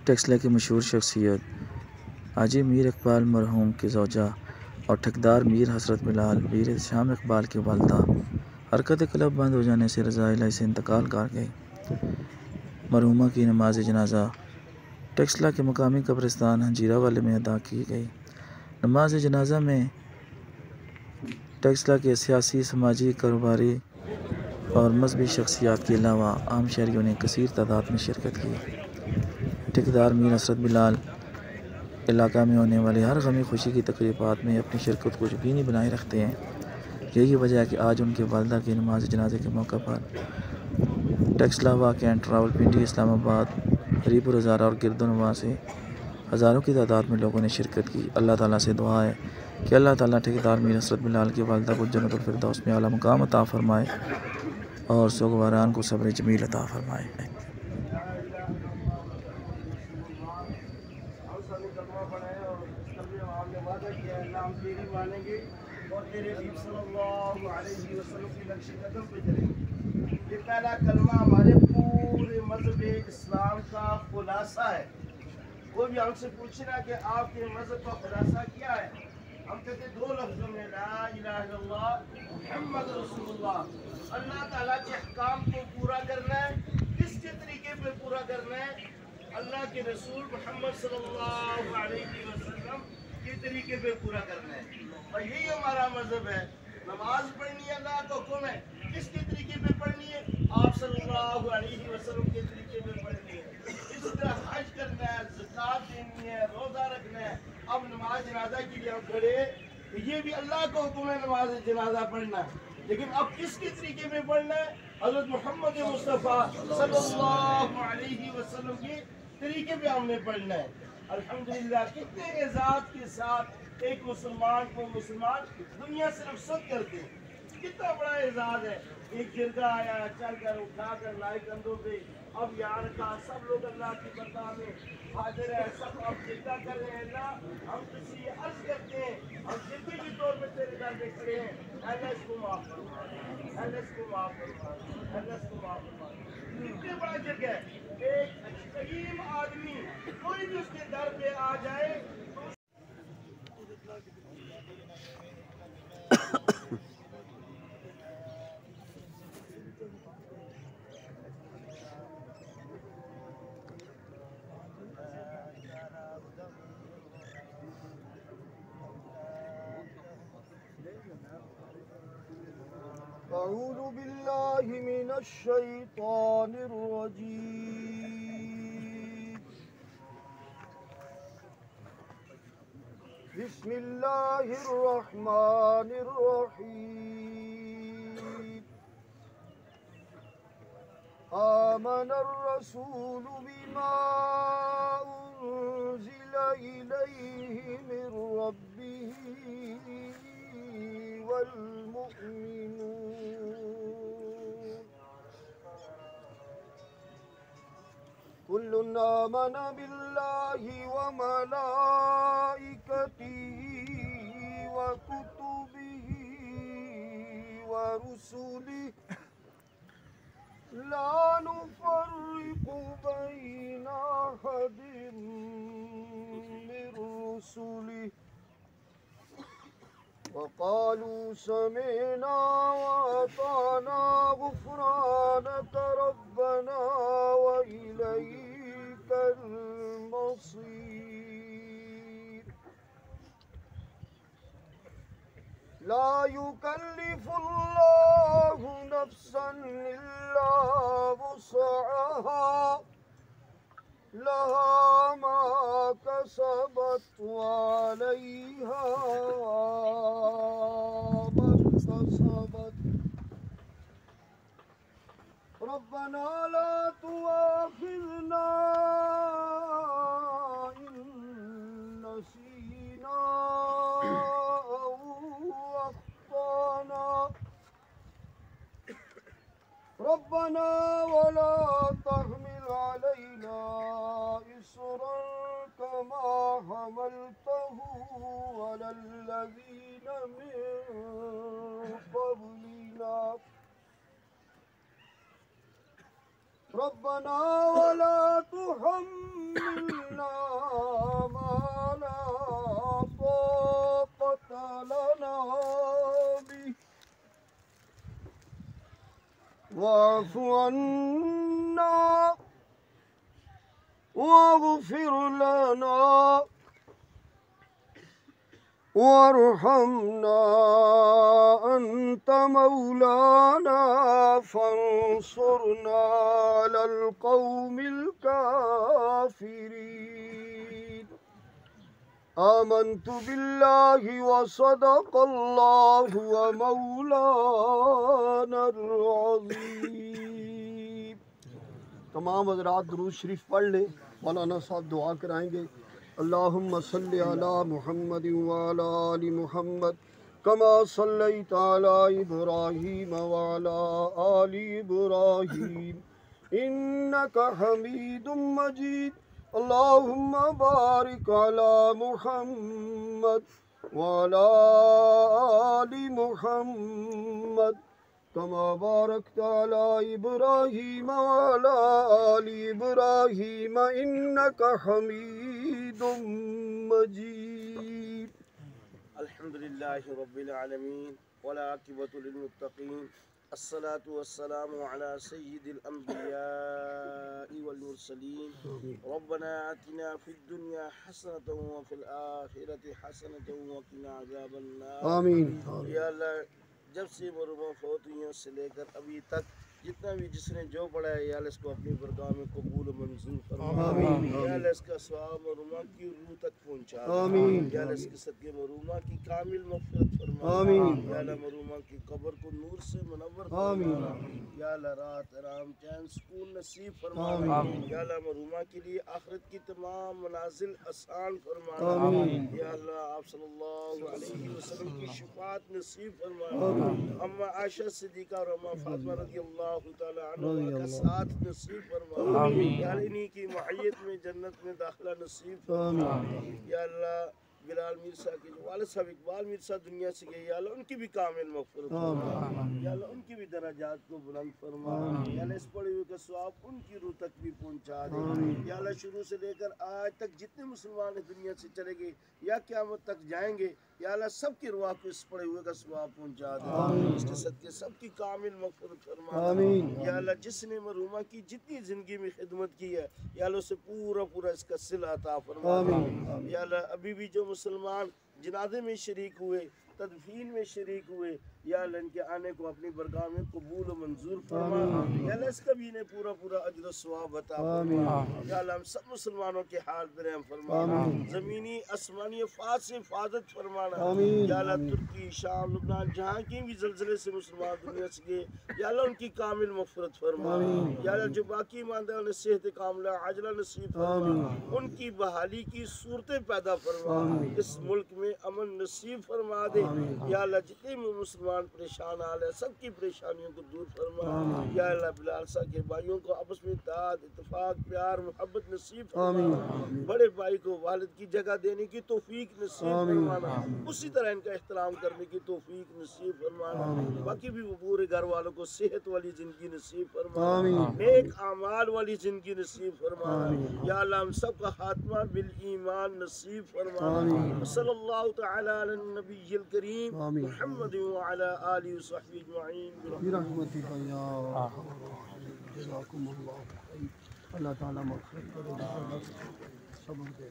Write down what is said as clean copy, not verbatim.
ٹیکسلا کی مشہور شخصیت حاجی میر اقبال مرحوم کی زوجہ اور ٹھیکیدار میر حسرت بلال میر شام اقبال کی والدہ حرکت کلب بند ہو جانے سے رضا الہی سے انتقال کر گئی۔ مرحومہ کی نماز جنازہ ٹیکسلا کے مقامی قبرستان ہنجیرہ والے میں ادا کی گئی۔ نماز جنازہ میں ٹیکسلا کے سیاسی، سماجی، کاروباری اور مذہبی شخصیات کے علاوہ عام شہریوں نے کثیر تعداد میں شرکت کی۔ ٹھیکیدار میر حسرت بلال علاقہ میں ہونے والے ہر غمی خوشی کی تقریبات میں اپنی شرکت کو یقینی بنائے رکھتے ہیں۔ یہی وجہ ہے کہ آج ان کی والدہ کی نماز جنازے کے موقع پر ٹیکسلا وا کینٹ، راولپنڈی، اسلام آباد، ہری پور ہزارہ اور گرد و نواح سے ہزاروں کی تعداد میں لوگوں نے شرکت کی۔ اللہ تعالیٰ سے دعا ہے کہ اللہ تعالیٰ ٹھیکیدار میر حسرت بلال کی والدہ کو جنت الفردوس میں اعلیٰ مقام عطا فرمائے اور سوگواران کو صبر جمیل عطا فرمائے۔ ہم تیری مانیں گے اور تیرے حبیب صلی اللہ علیہ وسلم کی نقش قدم پہ چلیں گے۔ یہ پہلا کلمہ ہمارے پورے مذہب اسلام کا خلاصہ ہے۔ کوئی بھی ہم سے پوچھنا کہ آپ کے مذہب کا خلاصہ کیا ہے، ہم کہتے دو لفظوں میں لا الہ الا اللہ محمد رسول اللہ۔ اللہ تعالیٰ کے احکام کو پورا کرنا ہے، کس کے طریقے پہ پورا کرنا ہے؟ اللہ کے رسول محمد صلی اللہ علیہ وسلم کے طریقے پہ پورا کرنا ہے، اور یہی ہمارا مذہب ہے۔ نماز پڑھنی ہے، اللہ کا حکم ہے، کس کے طریقے پہ پڑھنی ہے؟ آپ صلی اللہ علیہ وسلم کے طریقے پہ پڑھنی ہے۔ اس طرح حج کرنا ہے، زکوٰۃ دینی ہے، روزہ رکھنا ہے۔ اب نماز جنازہ کے لیے ہم کھڑے، یہ بھی اللہ کا حکم ہے نماز جنازہ پڑھنا ہے، لیکن اب کس کے طریقے پہ پڑھنا ہے؟ حضرت محمد مصطفیٰ صلی اللہ علیہ وسلم کے طریقے پہ ہم نے پڑھنا ہے۔ الحمدللہ کتنے اعزاز کے ساتھ ایک مسلمان کو مسلمان دنیا سے رخصت کرتے ہیں، کتنا بڑا اعزاز ہے۔ ایک جرگہ آیا، چل کر اٹھا کر لائے کندھوں پہ، اب یہاں رکھا، سب لوگ اللہ کی برکاہ میں حاضر ہے، سب اب جرگہ کر رہے ہیں۔ اللہ ہم تجھ سے عرض کرتے ہیں، ہم جرگے کے طور پہ تیرے در پہ کھڑے ہیں، اے اللہ اس کو معاف فرما، اے اللہ اس کو معاف فرما، اے اللہ اس کو معاف فرما۔ کتنے بڑا جرگہ ہے، ایک عظیم آدمی کوئی بھی اس کے در پہ آ جائے تو اعوذ باللہ من الشیطان الرجیم، بسم اللہ الرحمن الرحیم، آمن الرسول بما انزل الیہ من ربہ والمؤمنون كل آمن بالله وملائكته وكتبه ورسله لا نفرق بين أحد من رسله وقالوا سمعنا وأطعنا غفرانك ربنا وإليك المصير لا يكلف الله نفسا إلا وسعها لها ما كسبت وعليها ما اكتسبت ربنا لا تؤاخذنا إن نسينا أو أخطأنا ربنا ولا تحمل علينا إصرا كما حملته على الذين من قبلنا ربنا ولا تحملنا واغفر لنا وارحمنا أنت مولانا فانصرنا على القوم الكافرين آمنت بالله وصدق الله ومولانا العظيم. تمام حضرات درود شریف پڑھ لیں. مولانا صاحب دعا کرائیں گے. اللہم صلی علی محمد وعلی آل محمد کما صلیت علی ابراہیم وعلی آل ابراہیم انک حمید مجید. اللہم بارک علی محمد وعلی آل محمد كما باركت على إبراهيم وعلى آل إبراهيم إنك حميد مجيد. الحمد لله رب العالمين والعاقبة للمتقين. الصلاة والسلام على سيد الأنبياء والمرسلين. ربنا آتنا في الدنيا حسنة وفي الآخرة حسنة وقنا عذاب النار. آمين. یا اللہ جب سے مرحومہ فوت ہوئی ہیں اس سے لے کر ابھی تک جتنا بھی جس نے جو پڑھا ہے یا اللہ اس کو اپنی برگاہ میں قبول و منظور فرما. یا اللہ اس کا ثواب مرحومہ کی روح تک پہنچا دے. یا اللہ اس کے صدقے مرحومہ کی کامل مغفرت فرما. یا اللہ مرحومہ کی قبر کو نور سے منور فرما. یا اللہ رات آرام چین سکون نصیب فرما. یا اللہ مرحومہ کے لیے آخرت کی تمام منازل آسان فرما. یا اللہ آپ صلی اللہ علیہ وسلم کی شفاعت نصیب فرما. اما عائشہ صدیقہ اور اما فاطمہ رضی اللہ تعالی عنہ کا ساتھ نصیب فرما. یا اللہ انہی کی معیت میں جنت میں داخلہ نصیب فرما. یا اللہ بلال میر صاحب کے جو والد صاحب اقبال میر صاحب دنیا سے گئے یا اللہ ان کی بھی کامل مغفرت فرما. یا اللہ ان کی بھی درجات کو بلند فرما. یا اللہ اس پڑھے ہوئے کا ثواب ان کی روح تک بھی پہنچا دے. یا اللہ شروع سے لے کر آج تک جتنے مسلمان دنیا سے چلے گئے یا قیامت تک جائیں گے یا اللہ سب کی روح کو اس پڑھے ہوئے کا ثواب پہنچا دے. اس کے صدقے سب کی کامل مغفرت فرما. یا اللہ جس نے مرحومہ کی جتنی زندگی میں خدمت کی ہے یا اللہ اسے پورا پورا اس کا صلہ عطا فرما. یا اللہ ابھی بھی جو مسلمان جنازے میں شریک ہوئے تدفین میں شریک ہوئے یا اللہ ان کے آنے کو اپنی برگاہ میں قبول و منظور فرما. یا اللہ اس کا بھی انہیں پورا پورا اجر و ثواب عطا فرما. یا اللہ ہم سب مسلمانوں کے حال پر رحم فرما. زمینی آسمانی افات سے حفاظت فرمانا. یا اللہ ترکی شام لبنان جہاں کی بھی زلزلے سے مسلمان دنیا سے گئے یا اللہ ان کی کامل مغفرت فرما. یا اللہ جو باقی ماندہ انہیں صحت کاملہ عاجلہ نصیب فرما. ان کی بحالی کی صورتیں پیدا فرما. اس ملک میں امن نصیب فرما دے. یا اللہ جتنے بھی مسلمان پریشان حال ہے سب کی پریشانیوں کو دور فرما. یا اللہ بلال صاحب کے بھائیوں کو آپس میں اتحاد اتفاق پیار محبت نصیب فرما. بڑے بھائی کو والد کی جگہ دینے کی توفیق نصیب فرمانا. اسی طرح ان کا احترام کرنے کی توفیق نصیب فرمانا. باقی بھی وہ پورے گھر والوں کو صحت والی زندگی نصیب فرمانا. نیک اعمال والی زندگی نصیب فرمانا. یا اللہ ہم سب کا خاتمہ بالایمان نصیب فرمانا. صلی اللہ تعالی علی النبی الکریم محمد وعلی آلہ وصحبہ اجمعین برحمتک یا ارحم الراحمین. جزاکم اللہ خیر. اللہ تعالیٰ مغفرت کرے صبر دے.